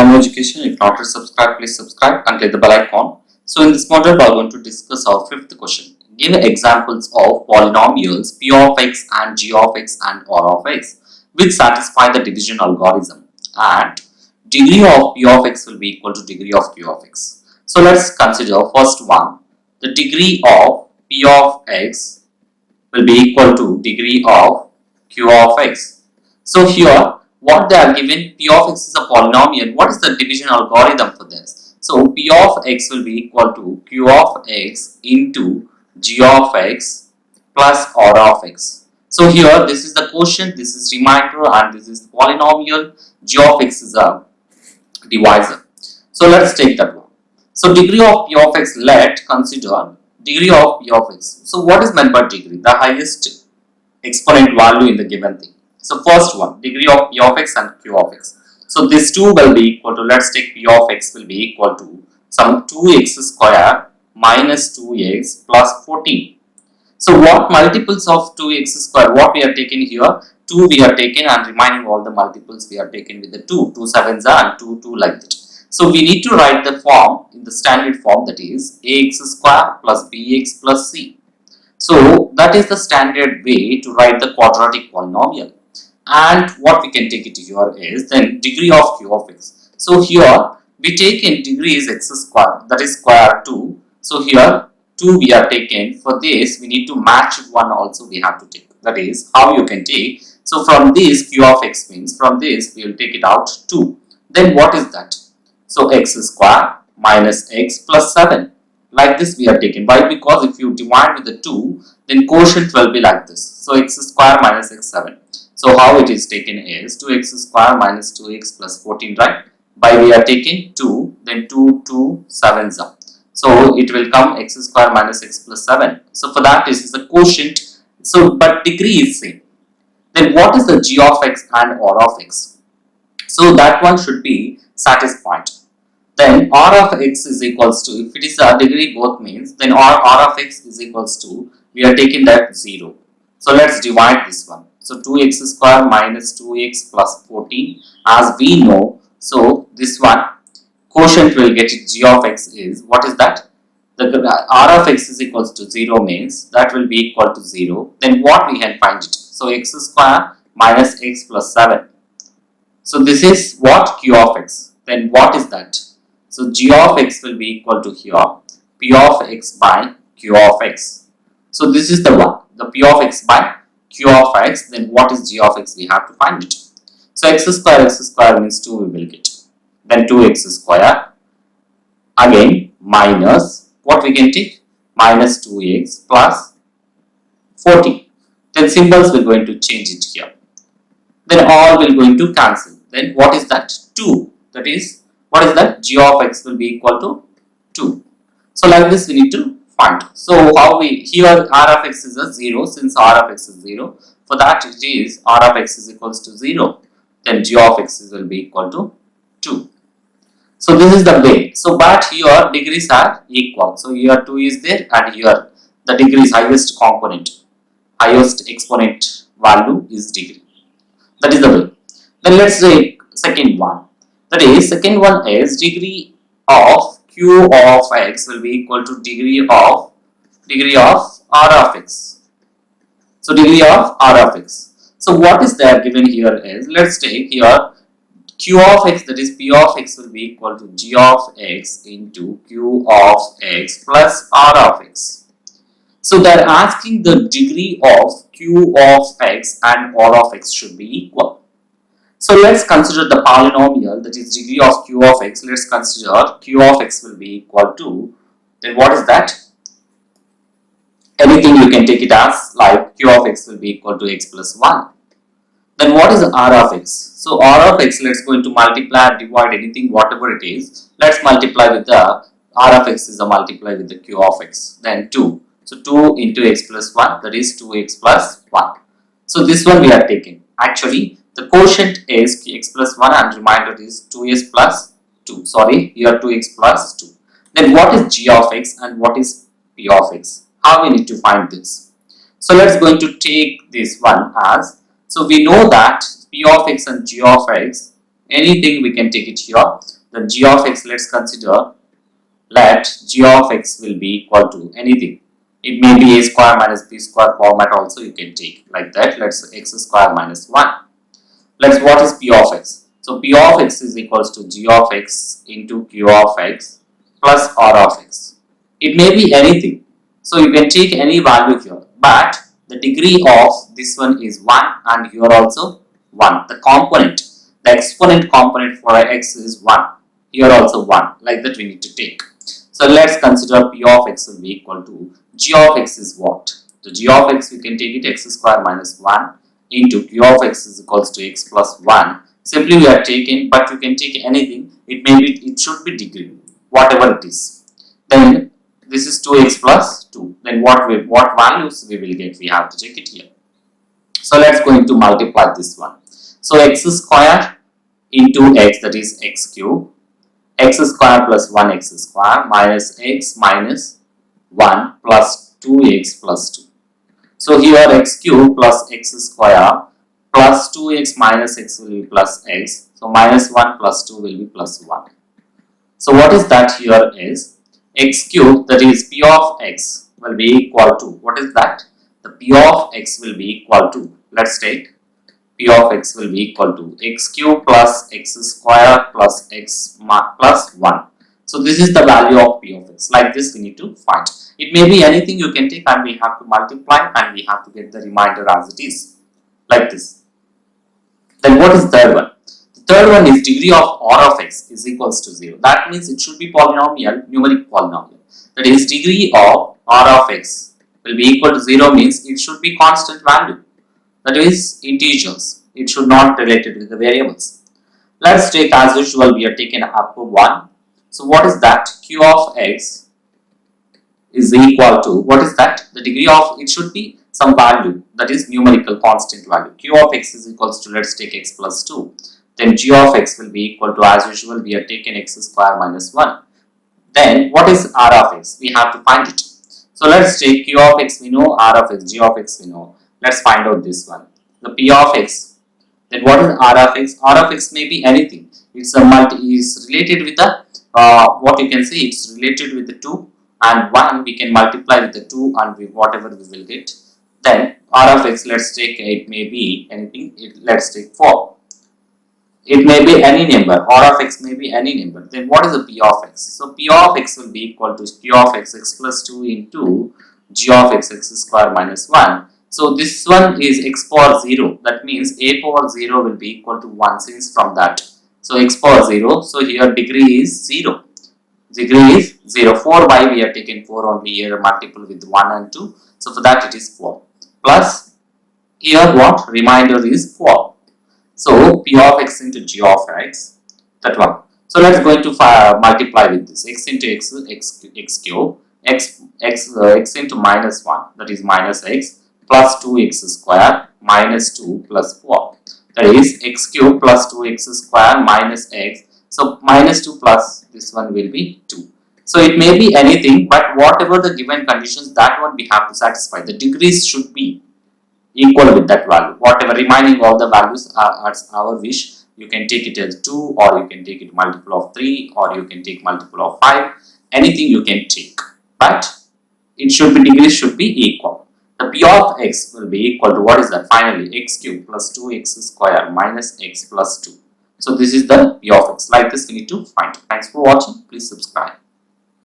Nano Education. If not yet subscribed, please subscribe and click the bell icon. So in this module, we are going to discuss our fifth question. Give examples of polynomials p of x and g of x and r of x which satisfy the division algorithm, and degree of p of x will be equal to degree of q of x. So let's consider first one. The degree of p of x will be equal to degree of q of x. So here what they are given, p of x is a polynomial. What is the division algorithm for this? So p of x will be equal to q of x into g of x plus r of x. So here this is the quotient, this is remainder, and this is the polynomial. G of x is a divisor. So let's take that one. So degree of p of x, let consider degree of p of x. So what is meant by degree? The highest exponent value in the given thing. So first one, degree of p of x and q of x. So this two will be equal to, let's take p of x will be equal to some 2x square minus 2x plus 14. So what multiples of 2x square? What we have taken here? 2 we have taken, and remaining all the multiples we have taken with the 2. 2 sevens are and 2 like that. So we need to write the form in the standard form, that is ax square plus bx plus c. So that is the standard way to write the quadratic polynomial. And what we can take it here is then degree of q of x. So here we take in degree is x square, that is square 2. So here 2 we have taken. For this we need to match 1 also we have to take. That is how you can take. So from this q of x means from this we will take it out 2. Then what is that? So x square minus x plus 7. Like this we have taken. Why? Because if you divide with the 2, then quotient will be like this. So x square minus x 7. So how it is taken is 2x square minus 2x plus 14, right? By we are taking 2, then 2 7s up. So it will come x square minus x plus 7. So for that this is the quotient. So but degree is same. Then what is the g of x and r of x? So that one should be satisfied. Then r of x is equals to, if it is a degree both means, then r of x is equals to, we are taking that 0. So let's divide this one. So 2x square minus 2x plus 14, as we know. So this one quotient will get it, g of x is, what is that? The r of x is equals to 0 means that will be equal to 0. Then what we can find it? So x square minus x plus 7. So this is what q of x. Then what is that? So g of x will be equal to here p of x by q of x. So this is the one, the p of x by q of x. Then what is g of x? We have to find it. So x square means 2 we will get. Then 2x square again minus what we can take, minus 2x plus 14. Then symbols we're going to change it here. Then all will going to cancel. Then what is that? 2. That is, what is that? G of x will be equal to 2. So like this we need to find. So how we, here r of x is a 0, since r of x is 0, for that it is r of x is equals to 0. Then g of x will be equal to 2. So this is the way. So but here degrees are equal. So here 2 is there, and here the degree is highest component, highest exponent value is degree. That is the way. Then let's take second one. That is, second one is degree of q of x will be equal to degree of r of x. So degree of r of x. So what is there given here is, let's take here q of x, that is p of x will be equal to g of x into q of x plus r of x. So they are asking the degree of q of x and r of x should be equal. So let's consider the polynomial, that is degree of q of x. Let's consider q of x will be equal to, then what is that? Anything you can take it as, like q of x will be equal to x plus 1. Then what is r of x? So r of x, let's going to multiply, divide, anything whatever it is. Let's multiply with the r of x is a multiply with the q of x. Then 2. So 2 into x plus 1, that is 2x plus 1. So this one we are taking. Actually the quotient is x plus 1 and remainder is 2x plus 2. Sorry, here 2x plus 2. Then what is g of x and what is p of x? How we need to find this? So let's going to take this one as, so we know that p of x and g of x anything we can take it here. The g of x, let's consider, let g of x will be equal to anything. It may be a square minus b square format also you can take like that. Let's say x square minus 1. Let's, what is p of x? So p of x is equals to g of x into q of x plus r of x. It may be anything. So you can take any value here. But the degree of this one is 1 and here also 1. The component, the exponent component for x is 1. Here also 1. Like that we need to take. So let's consider p of x will be equal to g of x is what? The g of x we can take it x square minus 1 into q of x is equals to x plus 1. Simply we are taking, but you can take anything. It may be, it should be degree, whatever it is. Then this is 2x plus 2. Then what values we will get? We have to check it here. So let's going to multiply this one. So x square into x, that is x cube, x square plus 1x square minus x minus 1 plus 2x plus 2. So here x cube plus x square plus 2x minus x will be plus x. So minus 1 plus 2 will be plus 1. So what is that here is x cube, that is p of x will be equal to, what is that? The p of x will be equal to, let's take p of x will be equal to x cube plus x square plus x plus 1. So this is the value of p of x. Like this we need to find. It may be anything you can take and we have to multiply and we have to get the remainder as it is. Like this. Then what is the third one? The third one is degree of r of x is equals to 0. That means it should be polynomial, numeric polynomial. That is degree of r of x will be equal to 0 means it should be constant value. That is integers. It should not related with the variables. Let's take, as usual, we are taking up to 1. So what is that? Q of x is equal to, what is that? The degree of, it should be some value, that is numerical constant value. Q of x is equals to, let's take x plus 2. Then g of x will be equal to, as usual, we are taking x square minus 1. Then what is r of x? We have to find it. So let's take q of x we know, r of x, g of x we know. Let's find out this one. The p of x. Then what is r of x? R of x may be anything. It's a is related with the what you can say, it's related with the 2 and 1. We can multiply with the 2 and whatever we will get. Then r of x, let's take, it may be anything. Let's take 4. It may be any number. R of x may be any number. Then what is the p of x? So p of x will be equal to q of x, x plus 2 into g of x, x square minus 1. So this one is x power 0. That means a power 0 will be equal to 1 since from that. So x power 0. So here degree is 0. Degree is 0. 4 by we are taking 4 only here, multiple with 1 and 2. So for that it is 4. Plus here what? Remainder is 4. So p of x into g of x, that one. So let's going to multiply with this. X into x, x cube, x into minus 1, that is minus x, plus 2x square minus 2 plus 4. That is x cube plus 2x square minus x. So minus 2 plus this one will be 2. So it may be anything, but whatever the given conditions, that one we have to satisfy. The degrees should be equal with that value. Whatever remaining all the values are at our wish. You can take it as 2 or you can take it multiple of 3 or you can take multiple of 5. Anything you can take. But it should be, degrees should be equal. The p of x will be equal to, what is that? Finally x cube plus 2x square minus x plus 2. So this is the p of x. Like this we need to find. Thanks for watching. Please subscribe.